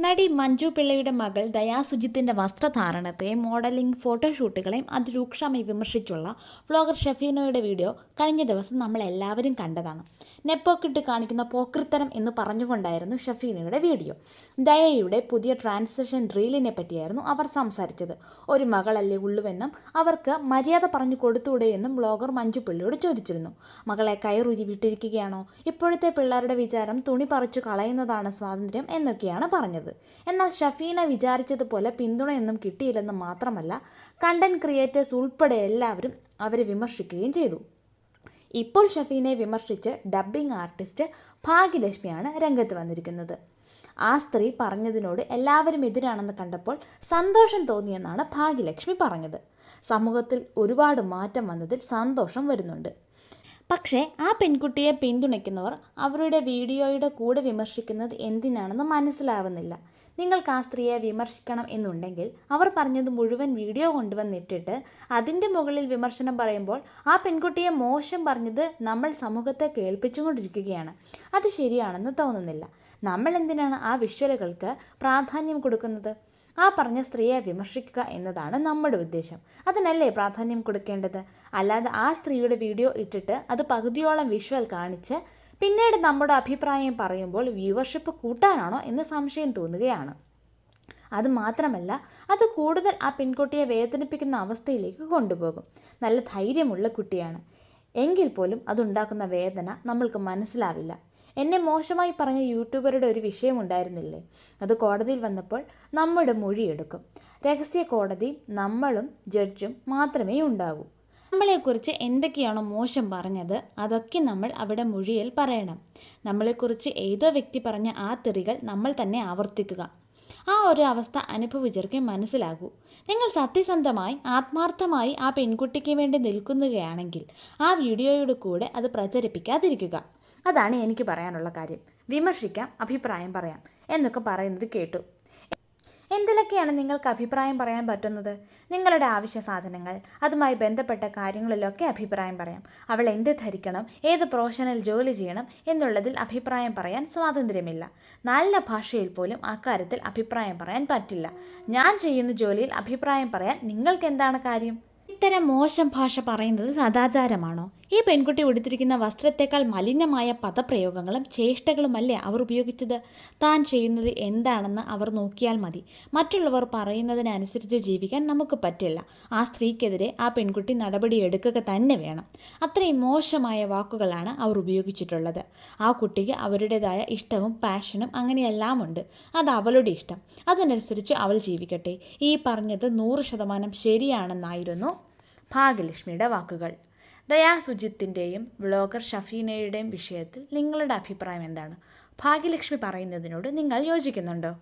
നടി മഞ്ജു പിള്ളയുടെ മകൾ ദയാ സുജിത്തിന്റെ വസ്ത്രധാരണത്തെയും മോഡലിംഗ് ഫോട്ടോഷൂട്ടുകളെയും അതിരൂക്ഷമായി വിമർശിച്ചുള്ള വ്ളോഗർ ഷഫീനയുടെ വീഡിയോ കഴിഞ്ഞ ദിവസം നമ്മൾ എല്ലാവരും കണ്ടതാണ്. നെപ്പോക്കിട്ട് കാണിക്കുന്ന പോക്കൃത്തരം എന്ന് പറഞ്ഞുകൊണ്ടായിരുന്നു ഷഫീനയുടെ വീഡിയോ. ദയയുടെ പുതിയ ട്രാൻസിഷൻ റീലിനെ പറ്റിയായിരുന്നു അവർ സംസാരിച്ചത്. ഒരു മകളല്ലേ ഉള്ളുവെന്നും അവർക്ക് മര്യാദ പറഞ്ഞു കൊടുത്തൂടെ എന്നും വ്ളോഗർ മഞ്ജു പിള്ളയോട് ചോദിച്ചിരുന്നു. മകളെ കയറുരി വിട്ടിരിക്കുകയാണോ? ഇപ്പോഴത്തെ പിള്ളേരുടെ വിചാരം തുണി പറിച്ചു കളയുന്നതാണ് സ്വാതന്ത്ര്യം എന്നൊക്കെയാണ് പറഞ്ഞത്. എന്നാൽ ഷഫീന വിചാരിച്ചതുപോലെ പിന്തുണയൊന്നും കിട്ടിയില്ലെന്ന് മാത്രമല്ല, കണ്ടന്റ് ക്രിയേറ്റേഴ്സ് ഉൾപ്പെടെ എല്ലാവരും അവരെ വിമർശിക്കുകയും ചെയ്തു. ഇപ്പോൾ ഷഫീനയെ വിമർശിച്ച് ഡബ്ബിംഗ് ആർട്ടിസ്റ്റ് ഭാഗ്യലക്ഷ്മിയാണ് രംഗത്ത് വന്നിരിക്കുന്നത്. ആ സ്ത്രീ പറഞ്ഞതിനോട് എല്ലാവരും എതിരാണെന്ന് കണ്ടപ്പോൾ സന്തോഷം തോന്നിയെന്നാണ് ഭാഗ്യലക്ഷ്മി പറഞ്ഞത്. സമൂഹത്തിൽ ഒരുപാട് മാറ്റം വന്നതിൽ സന്തോഷം വരുന്നുണ്ട്. പക്ഷേ ആ പെൺകുട്ടിയെ പിന്തുണയ്ക്കുന്നവർ അവരുടെ വീഡിയോയുടെ കൂടെ വിമർശിക്കുന്നത് എന്തിനാണെന്ന് മനസ്സിലാവുന്നില്ല. നിങ്ങൾക്ക് ആ സ്ത്രീയെ വിമർശിക്കണം എന്നുണ്ടെങ്കിൽ അവർ പറഞ്ഞത് മുഴുവൻ വീഡിയോ കൊണ്ടുവന്നിട്ടിട്ട് അതിൻ്റെ മുകളിൽ വിമർശനം പറയുമ്പോൾ ആ പെൺകുട്ടിയെ മോശം പറഞ്ഞത് നമ്മൾ സമൂഹത്തെ കേൾപ്പിച്ചുകൊണ്ടിരിക്കുകയാണ്. അത് ശരിയാണെന്ന് തോന്നുന്നില്ല. നമ്മൾ എന്തിനാണ് ആ വിഷ്വലുകൾക്ക് പ്രാധാന്യം കൊടുക്കുന്നത്? ആ പറഞ്ഞ സ്ത്രീയെ വിമർശിക്കുക എന്നതാണ് നമ്മുടെ ഉദ്ദേശം. അതിനല്ലേ പ്രാധാന്യം കൊടുക്കേണ്ടത്? അല്ലാതെ ആ സ്ത്രീയുടെ വീഡിയോ ഇട്ടിട്ട് അത് പകുതിയോളം വിഷ്വൽ കാണിച്ച് പിന്നീട് നമ്മുടെ അഭിപ്രായം പറയുമ്പോൾ വ്യൂവർഷിപ്പ് കൂട്ടാനാണോ എന്ന് സംശയം തോന്നുകയാണ്. അതുമാത്രമല്ല, അത് കൂടുതൽ ആ പെൺകുട്ടിയെ വേദനിപ്പിക്കുന്ന അവസ്ഥയിലേക്ക് കൊണ്ടുപോകും. നല്ല ധൈര്യമുള്ള കുട്ടിയാണ് എങ്കിൽ പോലും അതുണ്ടാക്കുന്ന വേദന നമ്മൾക്ക് മനസ്സിലാവില്ല. എന്നെ മോശമായി പറഞ്ഞ യൂട്യൂബറുടെ ഒരു വിഷയമുണ്ടായിരുന്നില്ലേ? അത് കോടതിയിൽ വന്നപ്പോൾ നമ്മുടെ മൊഴിയെടുക്കും. രഹസ്യ കോടതി നമ്മളും ജഡ്ജും മാത്രമേ ഉണ്ടാവൂ. നമ്മളെക്കുറിച്ച് എന്തൊക്കെയാണോ മോശം പറഞ്ഞത് അതൊക്കെ നമ്മൾ അവിടെ മൊഴിയിൽ പറയണം. നമ്മളെക്കുറിച്ച് ഏതോ വ്യക്തി പറഞ്ഞ ആ തെറികൾ നമ്മൾ തന്നെ ആവർത്തിക്കുക. ആ ഒരു അവസ്ഥ അനുഭവിച്ചവർക്ക് മനസ്സിലാകൂ. നിങ്ങൾ സത്യസന്ധമായി ആത്മാർത്ഥമായി ആ പെൺകുട്ടിക്ക് വേണ്ടി നിൽക്കുകയാണെങ്കിൽ ആ വീഡിയോയുടെ കൂടെ അത് പ്രചരിപ്പിക്കാതിരിക്കുക. അതാണ് എനിക്ക് പറയാനുള്ള കാര്യം. വിമർശിക്കാം, അഭിപ്രായം പറയാം എന്നൊക്കെ പറയുന്നത് കേട്ടു. എന്തിലൊക്കെയാണ് നിങ്ങൾക്ക് അഭിപ്രായം പറയാൻ പറ്റുന്നത്? നിങ്ങളുടെ ആവശ്യ സാധനങ്ങൾ, അതുമായി ബന്ധപ്പെട്ട കാര്യങ്ങളിലൊക്കെ അഭിപ്രായം പറയാം. അവൾ എന്ത് ധരിക്കണം, ഏത് പ്രൊഫഷനിൽ ജോലി ചെയ്യണം എന്നുള്ളതിൽ അഭിപ്രായം പറയാൻ സ്വാതന്ത്ര്യമില്ല. നല്ല ഭാഷയിൽ പോലും അക്കാര്യത്തിൽ അഭിപ്രായം പറയാൻ പറ്റില്ല. ഞാൻ ചെയ്യുന്ന ജോലിയിൽ അഭിപ്രായം പറയാൻ നിങ്ങൾക്ക് എന്താണ് കാര്യം? ഇത്തരം മോശം ഭാഷ പറയുന്നത് സദാചാരമാണോ? ഈ പെൺകുട്ടി ഉടുത്തിരിക്കുന്ന വസ്ത്രത്തേക്കാൾ മലിനമായ പദപ്രയോഗങ്ങളും ചേഷ്ടകളുമല്ലേ അവർ ഉപയോഗിച്ചത്? താൻ ചെയ്യുന്നത് എന്താണെന്ന് അവർ നോക്കിയാൽ മതി. മറ്റുള്ളവർ പറയുന്നതിനനുസരിച്ച് ജീവിക്കാൻ നമുക്ക് പറ്റില്ല. ആ സ്ത്രീക്കെതിരെ ആ പെൺകുട്ടി നടപടിയെടുക്കുക തന്നെ വേണം. അത്രയും മോശമായ വാക്കുകളാണ് അവർ ഉപയോഗിച്ചിട്ടുള്ളത്. ആ കുട്ടിക്ക് അവരുടേതായ ഇഷ്ടവും പാഷനും അങ്ങനെയെല്ലാം ഉണ്ട്. അത് അവളുടെ ഇഷ്ടം. അതിനനുസരിച്ച് അവൾ ജീവിക്കട്ടെ. ഈ പറഞ്ഞത് 100% ശരിയാണെന്നായിരുന്നു ഭാഗ്യലക്ഷ്മിയുടെ വാക്കുകൾ. ദയാ സുജിത്തിൻ്റെയും വ്ളോഗർ ഷഫീനയുടെയും വിഷയത്തിൽ നിങ്ങളുടെ അഭിപ്രായം എന്താണ്? ഭാഗ്യലക്ഷ്മി പറയുന്നതിനോട് നിങ്ങൾ യോജിക്കുന്നുണ്ടോ?